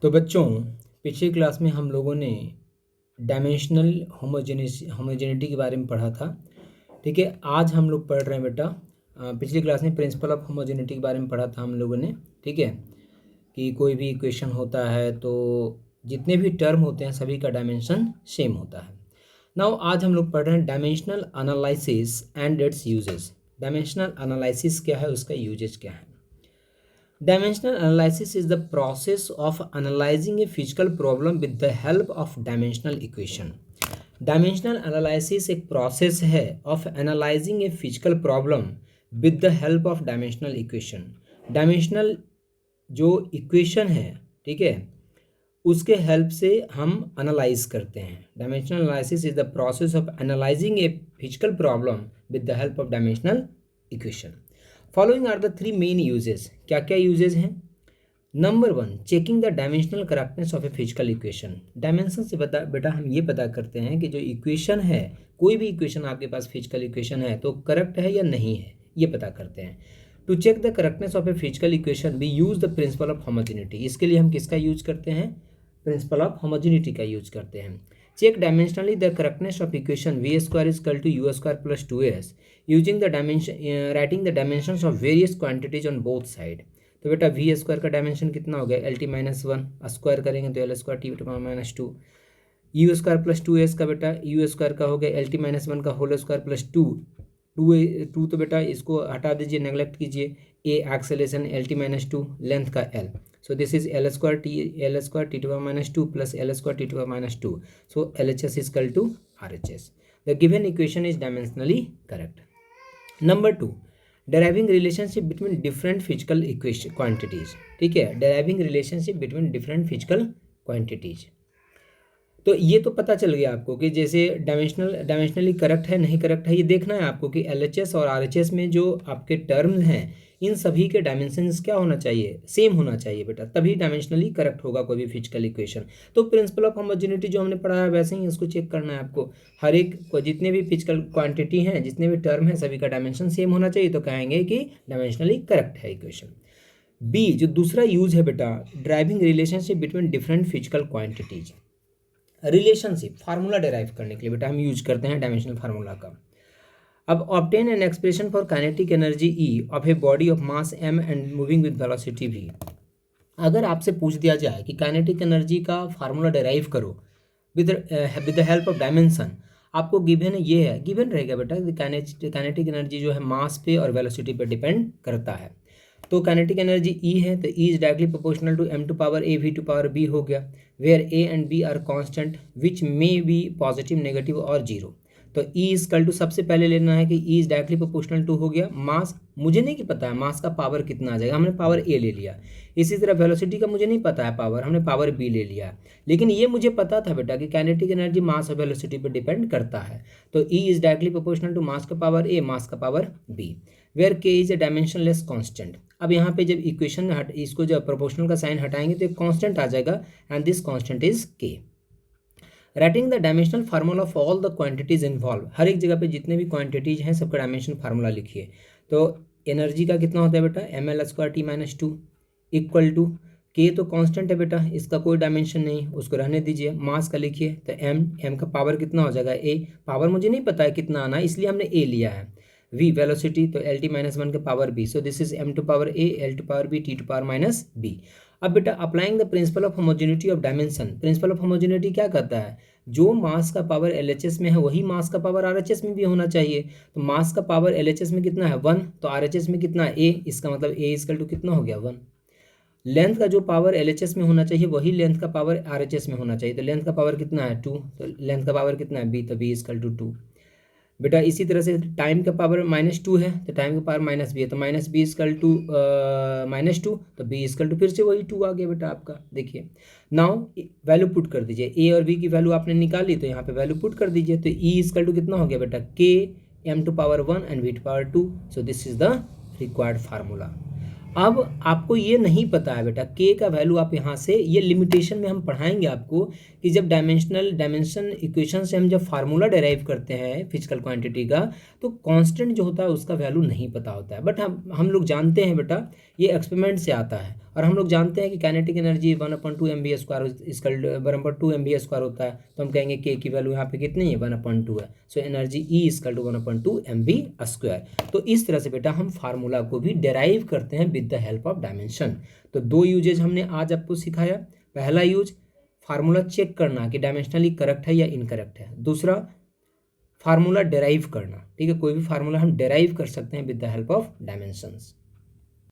तो बच्चों, पिछली क्लास में हम लोगों ने डायमेंशनल होमोजेनिटी के बारे में पढ़ा था। ठीक है, आज हम लोग पढ़ रहे हैं बेटा, पिछली क्लास में प्रिंसिपल ऑफ होमोजेनिटी के बारे में पढ़ा था हम लोगों ने। ठीक है, कि कोई भी इक्वेशन होता है तो जितने भी टर्म होते हैं सभी का डायमेंशन सेम होता है। नाउ आज हम लोग पढ़ रहे हैं dimensional analysis and it's uses. Dimensional analysis क्या है, उसका यूजेस क्या है। Dimensional analysis is the process of analyzing a physical problem with the help of dimensional equation. Dimensional analysis एक process है of analyzing a physical problem with the help of dimensional equation. Dimensional जो equation है, ठीक है, उसके help से हम analyse करते हैं। Dimensional analysis is the process of analysing a physical problem with the help of dimensional equation. Following are the three main uses. क्या क्या यूजेस हैं? Number 1, checking the dimensional correctness of a physical equation. Dimension से बेटा हम ये पता करते हैं कि जो इक्वेशन है, कोई भी इक्वेशन आपके पास फिजिकल इक्वेशन है तो करेक्ट है या नहीं है, ये पता करते हैं। To check the correctness of a physical equation we use the principle of homogeneity. इसके लिए हम किसका यूज करते हैं? प्रिंसिपल ऑफ होमोजेनिटी का यूज करते हैं। Check dimensionally the correctness of equation v square is equal to u square plus 2s using the dimension writing the dimensions of various quantities on both side. तो बेटा वी square का dimension कितना हो गया? L T minus one, square करेंगे तो L square T minus 2। U square plus 2s का बेटा यू स्क्वायर का हो गया एल टी माइनस वन का होल स्क्वायर प्लस 2। टू तो बेटा इसको हटा दीजिए, नेगलेक्ट कीजिए। A acceleration L T minus 2, length का L. So this is L square T to the power minus 2 plus L square T to the power minus 2. So LHS is equal to RHS. The given equation is dimensionally correct. Number 2, deriving relationship between different physical quantities. ठीक है, deriving relationship between different physical quantities. तो ये तो पता चल गया आपको कि जैसे डायमेंशनली करेक्ट है नहीं करेक्ट है, ये देखना है आपको कि LHS और RHS में जो आपके टर्म्स हैं इन सभी के डायमेंशंस क्या होना चाहिए? सेम होना चाहिए बेटा, तभी डायमेंशनली करेक्ट होगा कोई भी फिजिकल इक्वेशन। तो प्रिंसिपल ऑफ होमोजेनिटी जो हमने पढ़ा है वैसे ही इसको चेक करना है आपको। हर एक को जितने भी फिजिकल क्वांटिटी हैं, जितने भी टर्म हैं, सभी का डायमेंशन सेम होना चाहिए, तो कहेंगे कि डायमेंशनली करेक्ट है इक्वेशन। बी, जो दूसरा यूज है बेटा, driving relationship between different physical quantities. Relationship formula derive करने के लिए बेटा हम यूज करते हैं डायमेंशनल फार्मूला का। अब obtain an expression for kinetic energy E of a body of mass m and moving with velocity v। अगर आपसे पूछ दिया जाए कि काइनेटिक एनर्जी का फार्मूला डेराइव करो with the help of dimension, आपको गिवन ये है, गिवन रहेगा बेटा काइनेटिक एनर्जी जो है मास पे और वेलोसिटी पे डिपेंड करता है। तो काइनेटिक एनर्जी E है तो E is directly proportional to m to power a v to power b हो गया, where a and b are constant which may be positive, negative और जीरो। तो E इक्वल टू सबसे पहले लेना है कि E is directly proportional to हो गया मास। मुझे नहीं कि पता है मास का पावर कितना आ जाएगा, हमने पावर A ले लिया। इसी तरह वेलोसिटी का मुझे नहीं पता है पावर, हमने पावर B ले लिया। लेकिन ये मुझे पता था बेटा कि काइनेटिक एनर्जी मास और वेलोसिटी पर डिपेंड करता है। तो E is directly proportional to mass का पावर A, मास का power B, where K is a dimensionless constant. अब यहाँ पे जब इक्वेशन इसको जब प्रोपोर्शनल का साइन हटाएंगे तो एक कॉन्स्टेंट आ जाएगा and this constant is K। Writing the dimensional formula of all the quantities involve. हर एक जगह पे जितने भी क्वांटिटीज हैं सबका डायमेंशन फार्मूला लिखिए। तो एनर्जी का कितना होता है बेटा? ml square T minus 2 equal to K तो कांस्टेंट है बेटा, इसका कोई डायमेंशन नहीं, उसको रहने दीजिए। मास का लिखिए तो m का पावर कितना हो जाएगा? A। पावर मुझे नहीं पता है कितना आना, इसलिए हमने A लिया है। v वेलोसिटी तो एल टी माइनस वन के power b, so this is m to power a, l to power b, t to power minus b। अब बेटा applying the principle of homogeneity of dimension. Principle of homogeneity क्या कहता है? जो मास का power LHS में है वही मास का पावर RHS में भी होना चाहिए। तो मास का पावर LHS में कितना है? 1, तो RHS में कितना है? A। इसका मतलब A इक्वल टू कितना हो गया? 1। लेंथ का जो पावर LHS में होना चाहिए वही लेंथ का पावर RHS में होना चाहिए। तो लेंथ का पावर कितना है? 2, तो लेंथ का पावर कितना है? B, तो B इक्वल टू 2 बेटा। इसी तरह से टाइम का पावर -2 है तो टाइम का पावर -b है, तो -b इक्वल टू -2, तो b इक्वल टू फिर से वही 2 आ गया बेटा आपका। देखिए नाउ वैल्यू पुट कर दीजिए, a और b की वैल्यू आपने निकाली तो यहाँ पे वैल्यू पुट कर दीजिए। तो e इक्वल टू कितना हो गया बेटा? k m to power 1 and v to power 2, so this is the required formula. अब आपको ये नहीं पता है बेटा k का वैल्यू, आप यहाँ से ये लिमिटेशन में हम पढ़ाएंगे आपको कि जब डायमेंशन इक्वेशन से हम जब फार्मूला डेराइव करते हैं फिजिकल क्वांटिटी का तो कांस्टेंट जो होता है उसका वैल्यू नहीं पता होता है। बट हम लोग जानते हैं बेटा ये एक्सपेरिमेंट से आता है और हम लोग जानते हैं कि kinetic energy 1/2 mv² is equal 1/2 mv² होता है, तो हम कहेंगे के की वैल्यू यहाँ पे कितनी है 1/2 है। So energy E equal to 1/2 mv²। तो इस तरह से बेटा हम फार्मूला को भी डेराइव करते हैं with the help of dimension. तो दो यूजेज हमने आज आपको सिखाया। पहला यूज फार्मूला चेक करना कि डायमेंशनली करेक्ट है या इनकरेक्ट है। दूसरा फार्मूला डेराइव करना, ठीक है, कोई भी फार्मूला हम डेराइव कर सकते हैं with the help of dimensions.